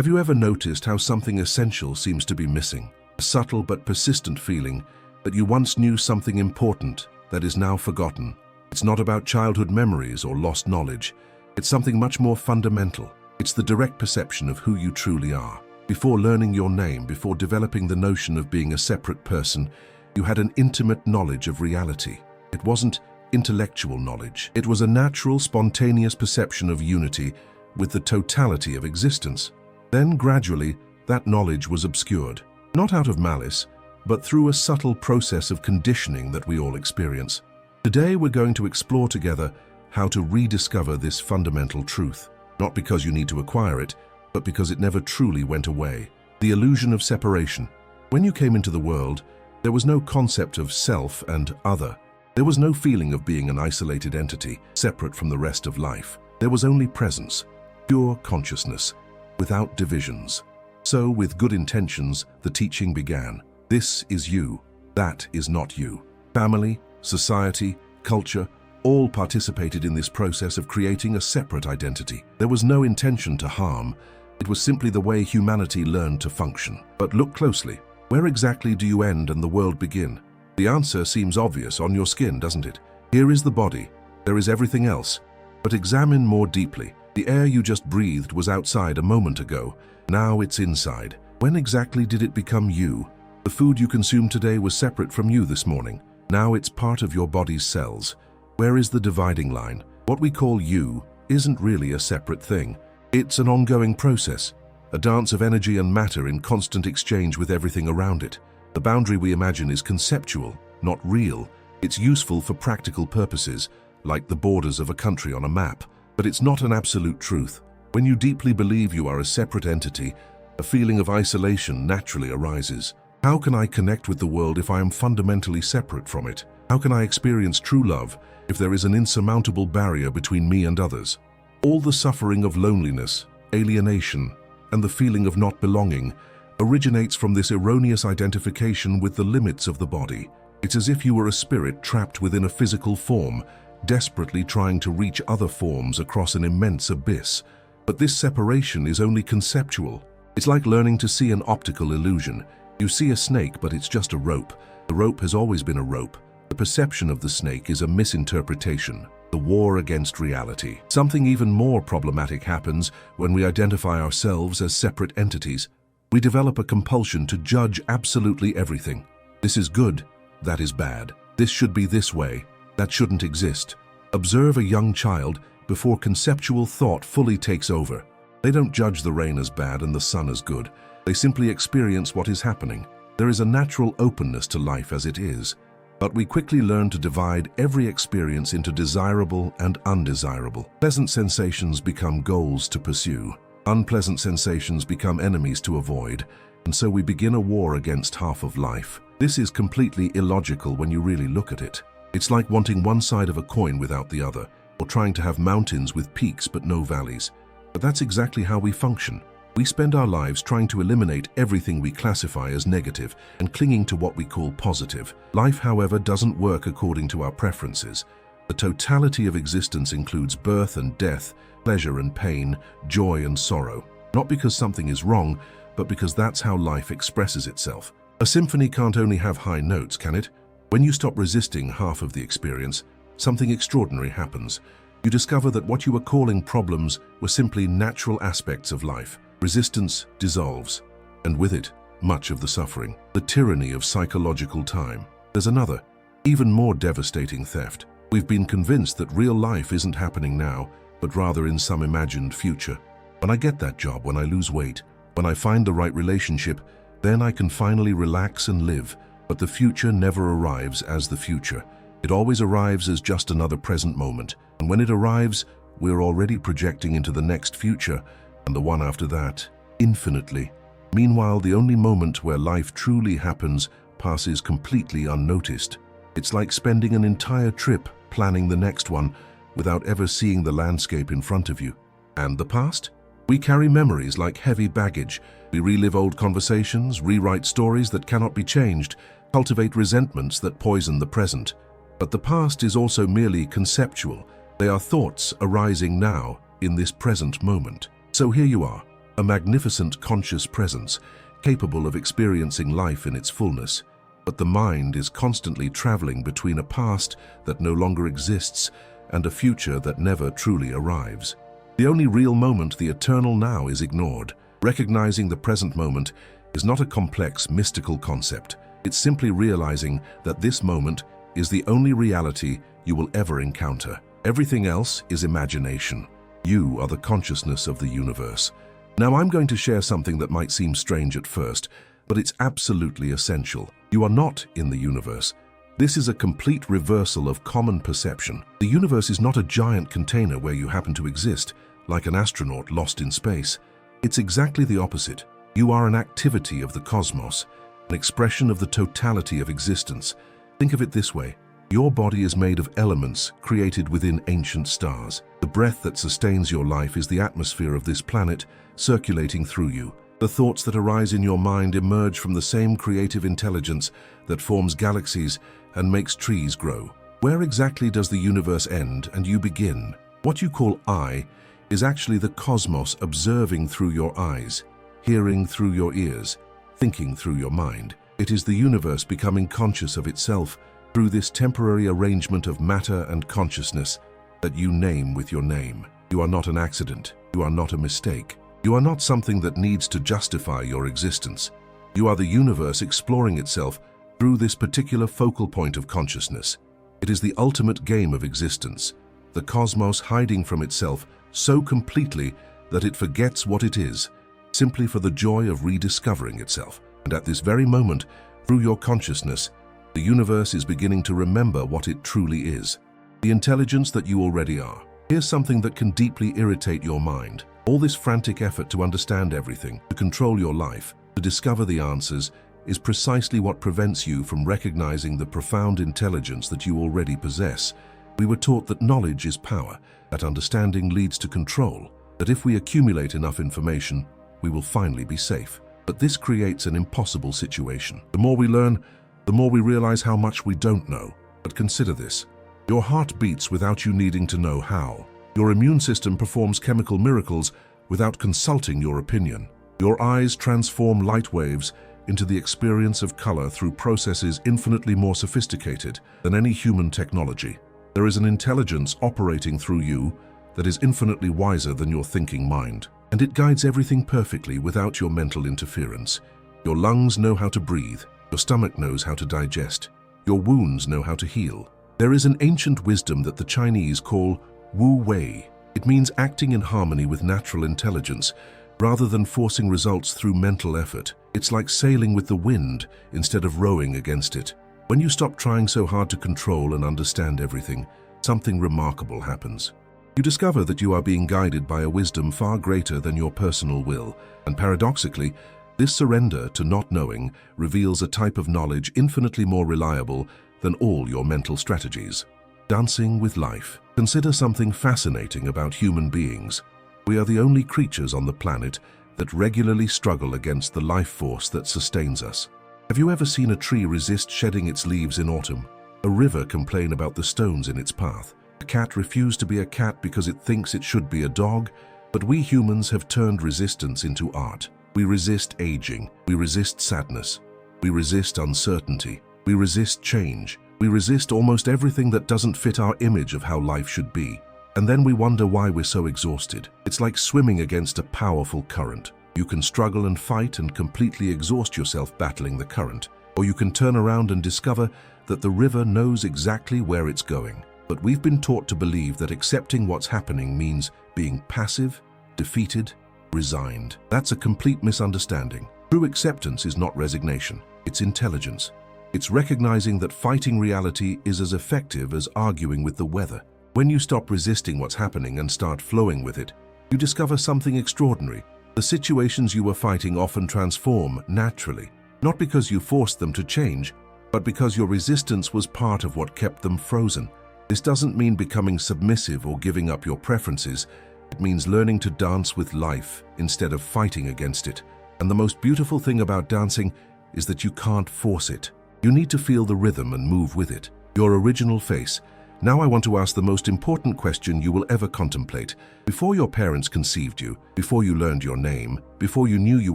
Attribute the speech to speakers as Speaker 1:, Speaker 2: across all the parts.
Speaker 1: Have you ever noticed how something essential seems to be missing? A subtle but persistent feeling that you once knew something important that is now forgotten. It's not about childhood memories or lost knowledge. It's something much more fundamental. It's the direct perception of who you truly are. Before learning your name, before developing the notion of being a separate person, you had an intimate knowledge of reality. It wasn't intellectual knowledge. It was a natural, spontaneous perception of unity with the totality of existence. Then, gradually, that knowledge was obscured. Not out of malice, but through a subtle process of conditioning that we all experience. Today, we're going to explore together how to rediscover this fundamental truth. Not because you need to acquire it, but because it never truly went away. The illusion of separation. When you came into the world, there was no concept of self and other. There was no feeling of being an isolated entity, separate from the rest of life. There was only presence, pure consciousness, without divisions. So, with good intentions, the teaching began. This is you. That is not you. Family, society, culture, all participated in this process of creating a separate identity. There was no intention to harm. It was simply the way humanity learned to function. But look closely. Where exactly do you end and the world begin? The answer seems obvious on your skin, doesn't it? Here is the body. There is everything else. But examine more deeply. The air you just breathed was outside a moment ago. Now it's inside. When exactly did it become you? The food you consumed today was separate from you this morning. Now it's part of your body's cells. Where is the dividing line? What we call you isn't really a separate thing. It's an ongoing process, a dance of energy and matter in constant exchange with everything around it. The boundary we imagine is conceptual, not real. It's useful for practical purposes, like the borders of a country on a map. But it's not an absolute truth. When you deeply believe you are a separate entity, a feeling of isolation naturally arises. How can I connect with the world if I am fundamentally separate from it? How can I experience true love if there is an insurmountable barrier between me and others? All the suffering of loneliness, alienation, and the feeling of not belonging originates from this erroneous identification with the limits of the body. It's as if you were a spirit trapped within a physical form, desperately trying to reach other forms across an immense abyss. But this separation is only conceptual. It's like learning to see an optical illusion. You see a snake, but it's just a rope. The rope has always been a rope. The perception of the snake is a misinterpretation, the war against reality. Something even more problematic happens when we identify ourselves as separate entities. We develop a compulsion to judge absolutely everything. This is good, that is bad. This should be this way. That shouldn't exist. Observe a young child before conceptual thought fully takes over. They don't judge the rain as bad and the sun as good. They simply experience what is happening. There is a natural openness to life as it is. But we quickly learn to divide every experience into desirable and undesirable. Pleasant sensations become goals to pursue. Unpleasant sensations become enemies to avoid. And so we begin a war against half of life. This is completely illogical when you really look at it. It's like wanting one side of a coin without the other, or trying to have mountains with peaks but no valleys. But that's exactly how we function. We spend our lives trying to eliminate everything we classify as negative and clinging to what we call positive. Life, however, doesn't work according to our preferences. The totality of existence includes birth and death, pleasure and pain, joy and sorrow. Not because something is wrong, but because that's how life expresses itself. A symphony can't only have high notes, can it? When you stop resisting half of the experience, something extraordinary happens. You discover that what you were calling problems were simply natural aspects of life. Resistance dissolves, and with it, much of the suffering. The tyranny of psychological time. There's another, even more devastating theft. We've been convinced that real life isn't happening now, but rather in some imagined future. When I get that job, when I lose weight, when I find the right relationship, then I can finally relax and live. But the future never arrives as the future. It always arrives as just another present moment. And when it arrives, we're already projecting into the next future, and the one after that, infinitely. Meanwhile, the only moment where life truly happens passes completely unnoticed. It's like spending an entire trip planning the next one without ever seeing the landscape in front of you. And the past? We carry memories like heavy baggage. We relive old conversations, rewrite stories that cannot be changed, cultivate resentments that poison the present. But the past is also merely conceptual. They are thoughts arising now, in this present moment. So here you are, a magnificent conscious presence capable of experiencing life in its fullness. But the mind is constantly traveling between a past that no longer exists and a future that never truly arrives. The only real moment, the eternal now, is ignored. Recognizing the present moment is not a complex, mystical concept. It's simply realizing that this moment is the only reality you will ever encounter. Everything else is imagination. You are the consciousness of the universe. Now, I'm going to share something that might seem strange at first, but it's absolutely essential. You are not in the universe. This is a complete reversal of common perception. The universe is not a giant container where you happen to exist, like an astronaut lost in space. It's exactly the opposite. You are an activity of the cosmos, an expression of the totality of existence. Think of it this way. Your body is made of elements created within ancient stars. The breath that sustains your life is the atmosphere of this planet circulating through you. The thoughts that arise in your mind emerge from the same creative intelligence that forms galaxies and makes trees grow. Where exactly does the universe end and you begin? What you call I is actually the cosmos observing through your eyes, hearing through your ears, thinking through your mind. It is the universe becoming conscious of itself through this temporary arrangement of matter and consciousness that you name with your name. You are not an accident. You are not a mistake. You are not something that needs to justify your existence. You are the universe exploring itself through this particular focal point of consciousness. It is the ultimate game of existence, the cosmos hiding from itself so completely that it forgets what it is, simply for the joy of rediscovering itself. And at this very moment, through your consciousness, the universe is beginning to remember what it truly is, the intelligence that you already are. Here's something that can deeply irritate your mind. All this frantic effort to understand everything, to control your life, to discover the answers, is precisely what prevents you from recognizing the profound intelligence that you already possess. We were taught that knowledge is power, that understanding leads to control, that if we accumulate enough information, we will finally be safe. But this creates an impossible situation. The more we learn, the more we realize how much we don't know. But consider this. Your heart beats without you needing to know how. Your immune system performs chemical miracles without consulting your opinion. Your eyes transform light waves into the experience of color through processes infinitely more sophisticated than any human technology. There is an intelligence operating through you that is infinitely wiser than your thinking mind, and it guides everything perfectly without your mental interference. Your lungs know how to breathe, your stomach knows how to digest, your wounds know how to heal. There is an ancient wisdom that the Chinese call Wu-Wei. It means acting in harmony with natural intelligence rather than forcing results through mental effort. It's like sailing with the wind instead of rowing against it. When you stop trying so hard to control and understand everything, something remarkable happens. You discover that you are being guided by a wisdom far greater than your personal will, and paradoxically, this surrender to not knowing reveals a type of knowledge infinitely more reliable than all your mental strategies. Dancing with life. Consider something fascinating about human beings. We are the only creatures on the planet that regularly struggle against the life force that sustains us. Have you ever seen a tree resist shedding its leaves in autumn? A river complain about the stones in its path? A cat refuse to be a cat because it thinks it should be a dog? But we humans have turned resistance into art. We resist aging. We resist sadness. We resist uncertainty. We resist change. We resist almost everything that doesn't fit our image of how life should be. And then we wonder why we're so exhausted. It's like swimming against a powerful current. You can struggle and fight and completely exhaust yourself battling the current. Or you can turn around and discover that the river knows exactly where it's going. But we've been taught to believe that accepting what's happening means being passive, defeated, resigned. That's a complete misunderstanding. True acceptance is not resignation. It's intelligence. It's recognizing that fighting reality is as effective as arguing with the weather. When you stop resisting what's happening and start flowing with it, you discover something extraordinary. The situations you were fighting often transform naturally, not because you forced them to change, but because your resistance was part of what kept them frozen. This doesn't mean becoming submissive or giving up your preferences. It means learning to dance with life instead of fighting against it. And the most beautiful thing about dancing is that you can't force it. You need to feel the rhythm and move with it. Your original face, Now I want to ask the most important question you will ever contemplate. Before your parents conceived you, before you learned your name, before you knew you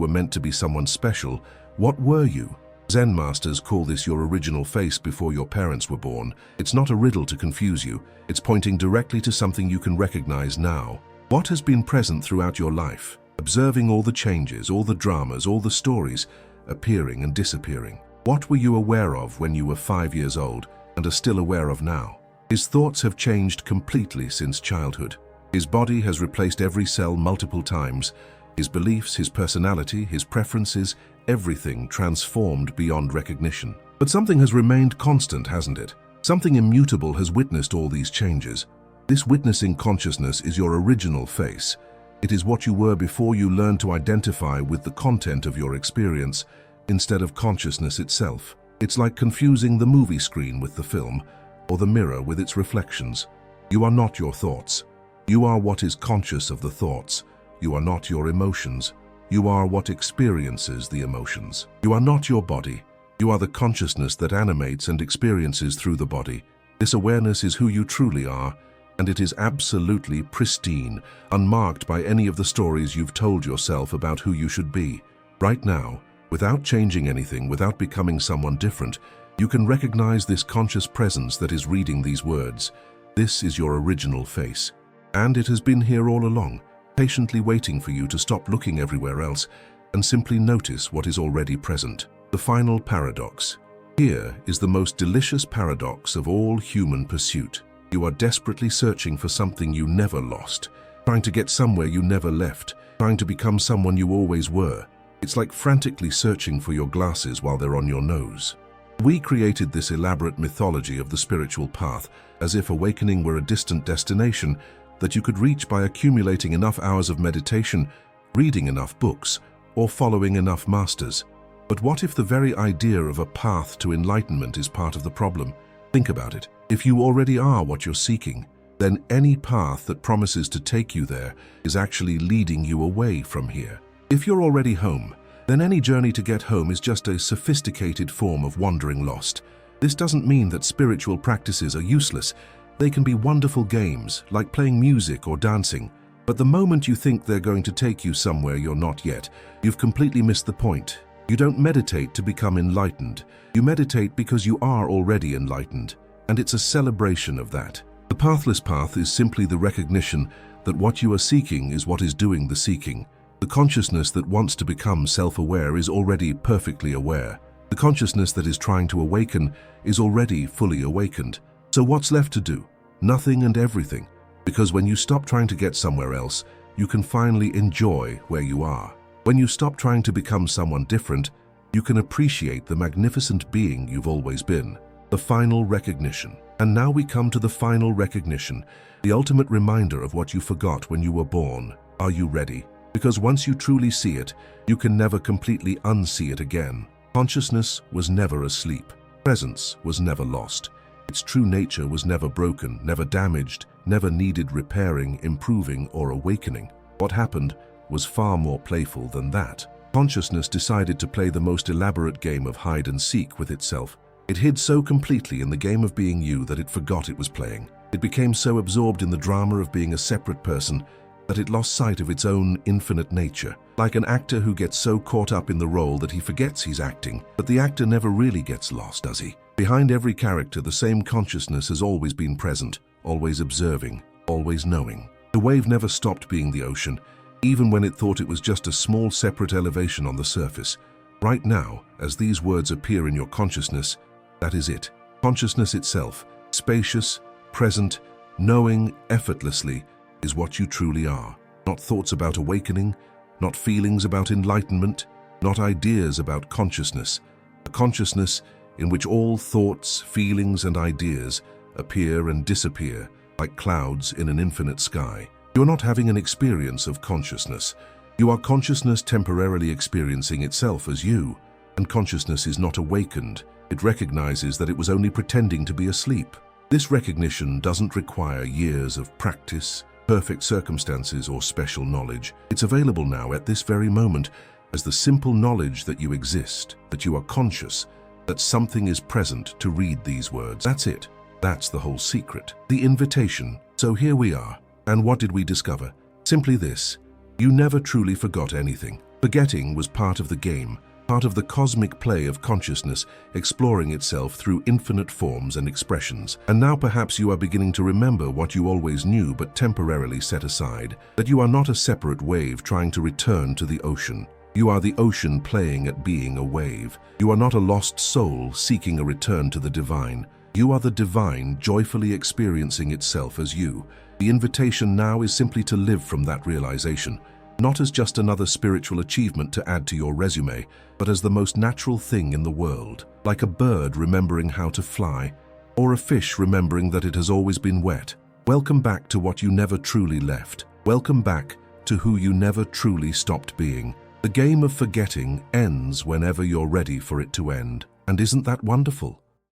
Speaker 1: were meant to be someone special, what were you? Zen masters call this your original face before your parents were born. It's not a riddle to confuse you. It's pointing directly to something you can recognize now. What has been present throughout your life? Observing all the changes, all the dramas, all the stories, appearing and disappearing. What were you aware of when you were 5 years old and are still aware of now? His thoughts have changed completely since childhood. His body has replaced every cell multiple times. His beliefs, his personality, his preferences, everything transformed beyond recognition. But something has remained constant, hasn't it? Something immutable has witnessed all these changes. This witnessing consciousness is your original face. It is what you were before you learned to identify with the content of your experience instead of consciousness itself. It's like confusing the movie screen with the film, or the mirror with its reflections. You are not your thoughts. You are what is conscious of the thoughts. You are not your emotions. You are what experiences the emotions. You are not your body. You are the consciousness that animates and experiences through the body. This awareness is who you truly are, and it is absolutely pristine, unmarked by any of the stories you've told yourself about who you should be. Right now, without changing anything, without becoming someone different, you can recognize this conscious presence that is reading these words. This is your original face. And it has been here all along, patiently waiting for you to stop looking everywhere else and simply notice what is already present. The final paradox. Here is the most delicious paradox of all human pursuit. You are desperately searching for something you never lost, trying to get somewhere you never left, trying to become someone you always were. It's like frantically searching for your glasses while they're on your nose. We created this elaborate mythology of the spiritual path, as if awakening were a distant destination that you could reach by accumulating enough hours of meditation, reading enough books, or following enough masters. But what if the very idea of a path to enlightenment is part of the problem? Think about it. If you already are what you're seeking, then any path that promises to take you there is actually leading you away from here. If you're already home, then any journey to get home is just a sophisticated form of wandering lost. This doesn't mean that spiritual practices are useless. They can be wonderful games, like playing music or dancing. But the moment you think they're going to take you somewhere you're not yet, you've completely missed the point. You don't meditate to become enlightened. You meditate because you are already enlightened, and it's a celebration of that. The pathless path is simply the recognition that what you are seeking is what is doing the seeking. The consciousness that wants to become self-aware is already perfectly aware. The consciousness that is trying to awaken is already fully awakened. So what's left to do? Nothing and everything. Because when you stop trying to get somewhere else, you can finally enjoy where you are. When you stop trying to become someone different, you can appreciate the magnificent being you've always been. The final recognition. And now we come to the final recognition, the ultimate reminder of what you forgot when you were born. Are you ready? Because once you truly see it, you can never completely unsee it again. Consciousness was never asleep. Presence was never lost. Its true nature was never broken, never damaged, never needed repairing, improving, or awakening. What happened was far more playful than that. Consciousness decided to play the most elaborate game of hide and seek with itself. It hid so completely in the game of being you that it forgot it was playing. It became so absorbed in the drama of being a separate person that it lost sight of its own infinite nature. Like an actor who gets so caught up in the role that he forgets he's acting. But the actor never really gets lost, does he? Behind every character, the same consciousness has always been present, always observing, always knowing. The wave never stopped being the ocean, even when it thought it was just a small separate elevation on the surface. Right now, as these words appear in your consciousness, that is it. Consciousness itself, spacious, present, knowing effortlessly, is what you truly are. Not thoughts about awakening, not feelings about enlightenment, not ideas about consciousness. A consciousness in which all thoughts, feelings, and ideas appear and disappear like clouds in an infinite sky. You're not having an experience of consciousness. You are consciousness temporarily experiencing itself as you, and consciousness is not awakened. It recognizes that it was only pretending to be asleep. This recognition doesn't require years of practice, perfect circumstances, or special knowledge. It's available now at this very moment as the simple knowledge that you exist, that you are conscious, that something is present to read these words. That's it. That's the whole secret. The invitation. So here we are. And what did we discover? Simply this: you never truly forgot anything. Forgetting was part of the game, part of the cosmic play of consciousness exploring itself through infinite forms and expressions. And now perhaps you are beginning to remember what you always knew but temporarily set aside, that you are not a separate wave trying to return to the ocean. You are the ocean playing at being a wave. You are not a lost soul seeking a return to the divine. You are the divine joyfully experiencing itself as you. The invitation now is simply to live from that realization, not as just another spiritual achievement to add to your resume, but as the most natural thing in the world, like a bird remembering how to fly, or a fish remembering that it has always been wet. Welcome back to what you never truly left. Welcome back to who you never truly stopped being. The game of forgetting ends whenever you're ready for it to end. And isn't that wonderful?